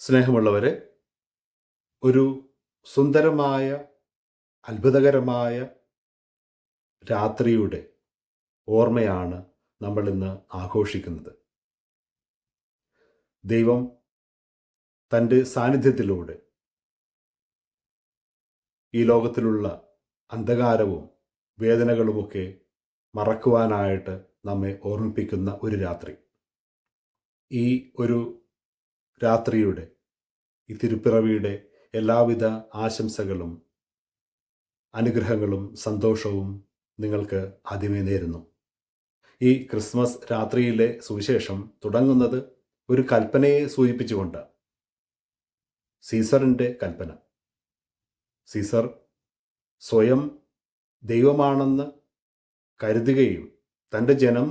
സ്നേഹമുള്ളവരെ, ഒരു സുന്ദരമായ അത്ഭുതകരമായ രാത്രിയുടെ ഓർമ്മയാണ് നമ്മളിന്ന് ആഘോഷിക്കുന്നത്. ദൈവം തൻ്റെ സാന്നിധ്യത്തിലൂടെ ഈ ലോകത്തിലുള്ള അന്ധകാരവും വേദനകളുമൊക്കെ മറക്കുവാനായിട്ട് നമ്മെ ഓർമ്മിപ്പിക്കുന്ന ഒരു രാത്രി. ഈ ഒരു രാത്രിയുടെ, ഈ തിരുപ്പിറവിയുടെ എല്ലാവിധ ആശംസകളും അനുഗ്രഹങ്ങളും സന്തോഷവും നിങ്ങൾക്ക് ആദ്യമേ നേരുന്നു. ഈ ക്രിസ്മസ് രാത്രിയിലെ സുവിശേഷം തുടങ്ങുന്നത് ഒരു കൽപ്പനയെ സൂചിപ്പിച്ചുകൊണ്ട്. സീസറിൻ്റെ കൽപ്പന. സീസർ സ്വയം ദൈവമാണെന്ന് കരുതുകയും തൻ്റെ ജനം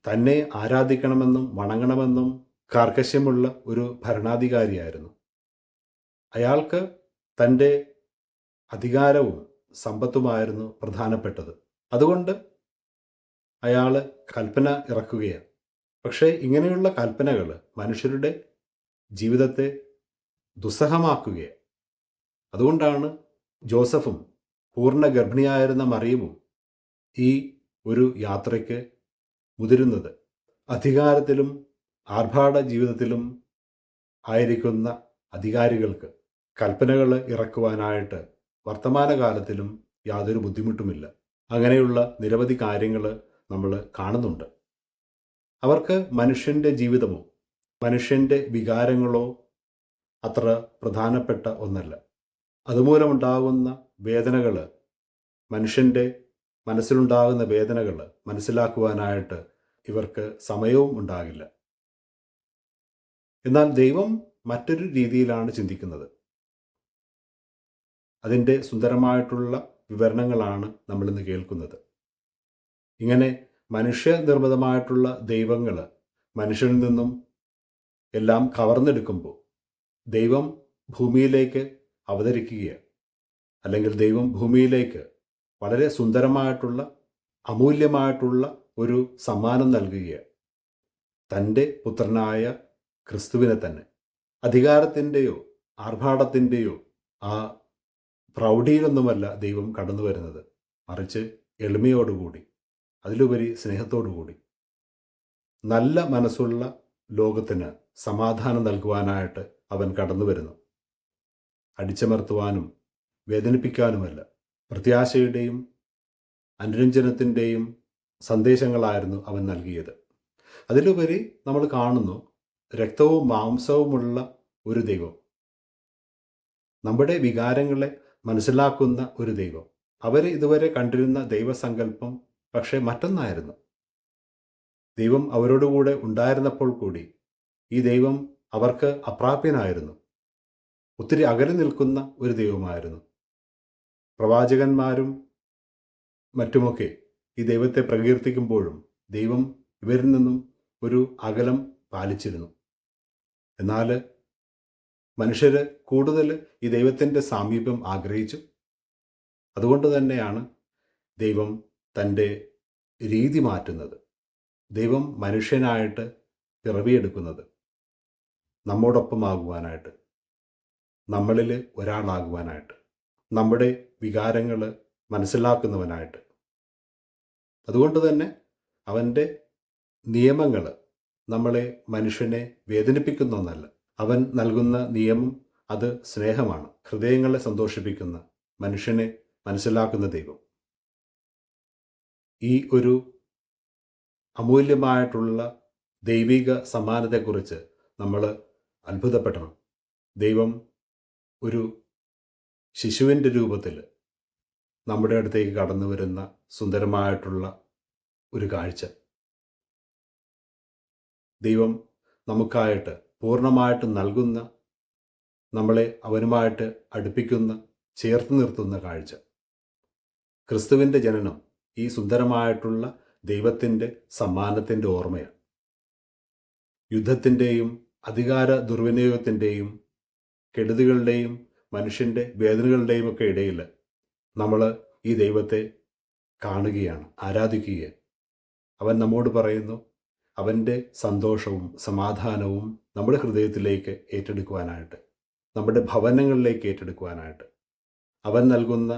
തന്നെ ആരാധിക്കണമെന്നും വണങ്ങണമെന്നും കാർക്കശ്യമുള്ള ഒരു ഭരണാധികാരിയായിരുന്നു. അയാൾക്ക് തൻ്റെ അധികാരവും സമ്പത്തുമായിരുന്നു പ്രധാനപ്പെട്ടത്. അതുകൊണ്ട് അയാൾ കൽപ്പന ഇറക്കുകയാണ്. പക്ഷേ ഇങ്ങനെയുള്ള കൽപ്പനകൾ മനുഷ്യരുടെ ജീവിതത്തെ ദുസ്സഹമാക്കുകയാണ്. അതുകൊണ്ടാണ് ജോസഫും പൂർണ്ണ ഗർഭിണിയായിരുന്ന മറിയവും ഈ ഒരു യാത്രയ്ക്ക് മുതിരുന്നത്. അധികാരത്തിലും ആർഭാട ജീവിതത്തിലും ആയിരിക്കുന്ന അധികാരികൾക്ക് കൽപ്പനകൾ ഇറക്കുവാനായിട്ട് വർത്തമാനകാലത്തിലും യാതൊരു ബുദ്ധിമുട്ടുമില്ല. അങ്ങനെയുള്ള നിരവധി കാര്യങ്ങൾ നമ്മൾ കാണുന്നുണ്ട്. അവർക്ക് മനുഷ്യൻ്റെ ജീവിതമോ മനുഷ്യൻ്റെ വികാരങ്ങളോ അത്ര പ്രധാനപ്പെട്ട ഒന്നല്ല. അതുമൂലമുണ്ടാകുന്ന വേദനകൾ, മനുഷ്യൻ്റെ മനസ്സിലുണ്ടാകുന്ന വേദനകൾ മനസ്സിലാക്കുവാനായിട്ട് ഇവർക്ക് സമയവും ഉണ്ടാകില്ല. എന്നാൽ ദൈവം മറ്റൊരു രീതിയിലാണ് ചിന്തിക്കുന്നത്. അതിൻ്റെ സുന്ദരമായിട്ടുള്ള വിവരണങ്ങളാണ് നമ്മളിന്ന് കേൾക്കുന്നത്. ഇങ്ങനെ മനുഷ്യനിർമ്മിതമായിട്ടുള്ള ദൈവങ്ങൾ മനുഷ്യനിൽ നിന്നും എല്ലാം കവർന്നെടുക്കുമ്പോൾ ദൈവം ഭൂമിയിലേക്ക് അവതരിക്കുകയാണ്. അല്ലെങ്കിൽ ദൈവം ഭൂമിയിലേക്ക് വളരെ സുന്ദരമായിട്ടുള്ള അമൂല്യമായിട്ടുള്ള ഒരു സമ്മാനം നൽകുകയാണ്. തൻ്റെ പുത്രനായ ക്രിസ്തുവിനെ തന്നെ. അധികാരത്തിൻ്റെയോ ആർഭാടത്തിൻ്റെയോ ആ പ്രൗഢിയിലൊന്നുമല്ല ദൈവം കടന്നു വരുന്നത്. മറിച്ച് എളിമയോടുകൂടി, അതിലുപരി സ്നേഹത്തോടുകൂടി നല്ല മനസ്സുള്ള ലോകത്തിന് സമാധാനം നൽകുവാനായിട്ട് അവൻ കടന്നു വരുന്നു. അടിച്ചമർത്തുവാനും വേദനിപ്പിക്കാനുമല്ല, പ്രത്യാശയുടെയും അനുരഞ്ജനത്തിൻ്റെയും സന്ദേശങ്ങളായിരുന്നു അവൻ നൽകിയത്. അതിലുപരി നമ്മൾ കാണുന്നു രക്തവും മാംസവുമുള്ള ഒരു ദൈവം, നമ്മുടെ വികാരങ്ങളെ മനസ്സിലാക്കുന്ന ഒരു ദൈവം. അവർ ഇതുവരെ കണ്ടിരുന്ന ദൈവസങ്കല്പം പക്ഷേ മറ്റൊന്നായിരുന്നു. ദൈവം അവരോടുകൂടെ ഉണ്ടായിരുന്നപ്പോൾ കൂടി ഈ ദൈവം അവർക്ക് അപ്രാപ്യനായിരുന്നു. ഒത്തിരി അകലെ നിൽക്കുന്ന ഒരു ദൈവമായിരുന്നു. പ്രവാചകന്മാരും മറ്റുമൊക്കെ ഈ ദൈവത്തെ പ്രകീർത്തിക്കുമ്പോഴും ദൈവം ഇവരിൽ നിന്നും ഒരു അകലം പാലിച്ചിരുന്നു. എന്നാൽ മനുഷ്യർ കൂടുതൽ ഈ ദൈവത്തിൻ്റെ സാമീപ്യം ആഗ്രഹിച്ചു. അതുകൊണ്ട് തന്നെയാണ് ദൈവം തൻ്റെ രീതി മാറ്റുന്നത്. ദൈവം മനുഷ്യനായിട്ട് പിറവിയെടുക്കുന്നത് നമ്മോടൊപ്പമാകുവാനായിട്ട്, നമ്മളിൽ ഒരാളാകുവാനായിട്ട്, നമ്മുടെ വികാരങ്ങൾ മനസ്സിലാക്കുന്നവനായിട്ട്. അതുകൊണ്ട് തന്നെ അവൻ്റെ നിയമങ്ങൾ നമ്മളെ, മനുഷ്യനെ വേദനിപ്പിക്കുന്ന ഒന്നല്ല. അവൻ നൽകുന്ന നിയമം അത് സ്നേഹമാണ്. ഹൃദയങ്ങളെ സന്തോഷിപ്പിക്കുന്ന, മനുഷ്യനെ മനസ്സിലാക്കുന്ന ദൈവം. ഈ ഒരു അമൂല്യമായിട്ടുള്ള ദൈവിക സമ്മാനത്തെക്കുറിച്ച് നമ്മൾ അത്ഭുതപ്പെടണം. ദൈവം ഒരു ശിശുവിൻ്റെ രൂപത്തിൽ നമ്മുടെ അടുത്തേക്ക് കടന്നു വരുന്ന സുന്ദരമായിട്ടുള്ള ഒരു കാഴ്ച. ദൈവം നമുക്കായിട്ട് പൂർണ്ണമായിട്ട് നൽകുന്ന, നമ്മളെ അവനുമായിട്ട് അടുപ്പിക്കുന്ന, ചേർത്ത് നിർത്തുന്ന കാഴ്ച. ക്രിസ്തുവിൻ്റെ ജനനം ഈ സുന്ദരമായിട്ടുള്ള ദൈവത്തിൻ്റെ സമ്മാനത്തിൻ്റെ ഓർമ്മയാണ്. യുദ്ധത്തിൻ്റെയും അധികാര ദുർവിനിയോഗത്തിൻ്റെയും കെടുതികളുടെയും മനുഷ്യൻ്റെ വേദനകളുടെയും ഒക്കെ ഇടയിൽ നമ്മൾ ഈ ദൈവത്തെ കാണുകയാണ്, ആരാധിക്കുകയാണ്. അവൻ നമ്മോട് പറയുന്നു, അവൻ്റെ സന്തോഷവും സമാധാനവും നമ്മുടെ ഹൃദയത്തിലേക്ക് ഏറ്റെടുക്കുവാനായിട്ട്, നമ്മുടെ ഭവനങ്ങളിലേക്ക് ഏറ്റെടുക്കുവാനായിട്ട്, അവൻ നൽകുന്ന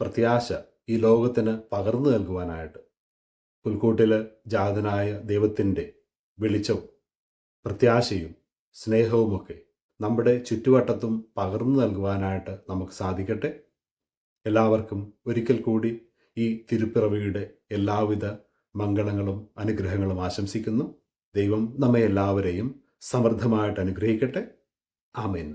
പ്രത്യാശ ഈ ലോകത്തിന് പകർന്നു നൽകുവാനായിട്ട്, പുൽക്കൂട്ടിൽ ജാതനായ ദൈവത്തിൻ്റെ വെളിച്ചവും പ്രത്യാശയും സ്നേഹവുമൊക്കെ നമ്മുടെ ചുറ്റുവട്ടത്തും പകർന്നു നൽകുവാനായിട്ട് നമുക്ക് സാധിക്കട്ടെ. എല്ലാവർക്കും ഒരിക്കൽ കൂടി ഈ തിരുപ്പിറവിയുടെ എല്ലാവിധ മംഗളങ്ങളും അനുഗ്രഹങ്ങളും ആശംസിക്കുന്നു. ദൈവം നമ്മെ എല്ലാവരെയും സമൃദ്ധമായിട്ട് അനുഗ്രഹിക്കട്ടെ. ആമേൻ.